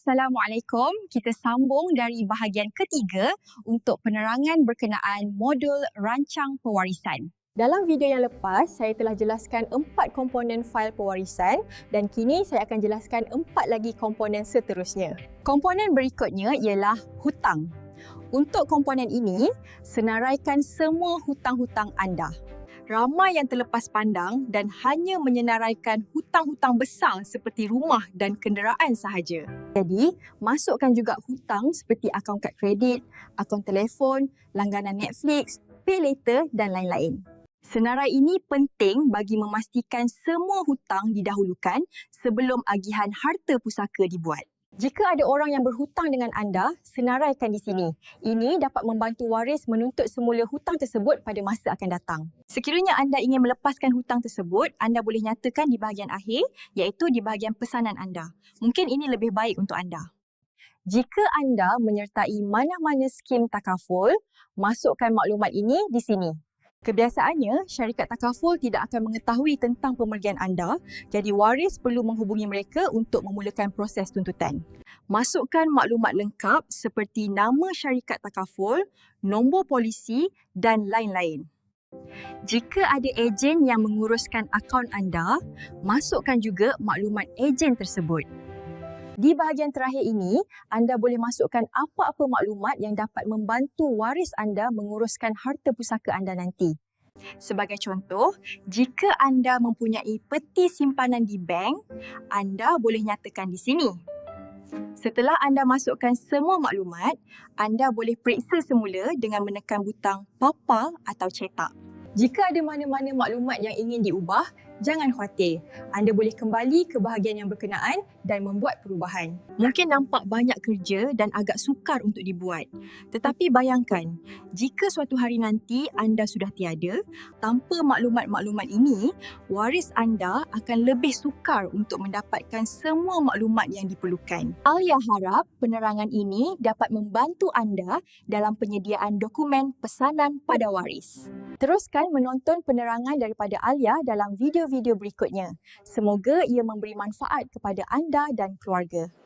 Assalamualaikum. Kita sambung dari bahagian ketiga untuk penerangan berkenaan modul rancang pewarisan. Dalam video yang lepas, saya telah jelaskan 4 komponen fail pewarisan dan kini saya akan jelaskan 4 lagi komponen seterusnya. Komponen berikutnya ialah hutang. Untuk komponen ini, senaraikan semua hutang-hutang anda. Ramai yang terlepas pandang dan hanya menyenaraikan hutang-hutang besar seperti rumah dan kenderaan sahaja. Jadi, masukkan juga hutang seperti akaun kad kredit, akaun telefon, langganan Netflix, pay later dan lain-lain. Senarai ini penting bagi memastikan semua hutang didahulukan sebelum agihan harta pusaka dibuat. Jika ada orang yang berhutang dengan anda, senaraikan di sini. Ini dapat membantu waris menuntut semula hutang tersebut pada masa akan datang. Sekiranya anda ingin melepaskan hutang tersebut, anda boleh nyatakan di bahagian akhir, iaitu di bahagian pesanan anda. Mungkin ini lebih baik untuk anda. Jika anda menyertai mana-mana skim takaful, masukkan maklumat ini di sini. Kebiasaannya, syarikat takaful tidak akan mengetahui tentang pemergian anda, jadi waris perlu menghubungi mereka untuk memulakan proses tuntutan. Masukkan maklumat lengkap seperti nama syarikat takaful, nombor polisi dan lain-lain. Jika ada ejen yang menguruskan akaun anda, masukkan juga maklumat ejen tersebut. Di bahagian terakhir ini, anda boleh masukkan apa-apa maklumat yang dapat membantu waris anda menguruskan harta pusaka anda nanti. Sebagai contoh, jika anda mempunyai peti simpanan di bank, anda boleh nyatakan di sini. Setelah anda masukkan semua maklumat, anda boleh periksa semula dengan menekan butang papa atau cetak. Jika ada mana-mana maklumat yang ingin diubah, jangan khawatir. Anda boleh kembali ke bahagian yang berkenaan dan membuat perubahan. Mungkin nampak banyak kerja dan agak sukar untuk dibuat. Tetapi bayangkan, jika suatu hari nanti anda sudah tiada, tanpa maklumat-maklumat ini, waris anda akan lebih sukar untuk mendapatkan semua maklumat yang diperlukan. Alia harap penerangan ini dapat membantu anda dalam penyediaan dokumen pesanan pada waris. Teruskan menonton penerangan daripada Alia dalam video-video berikutnya. Semoga ia memberi manfaat kepada anda dan keluarga.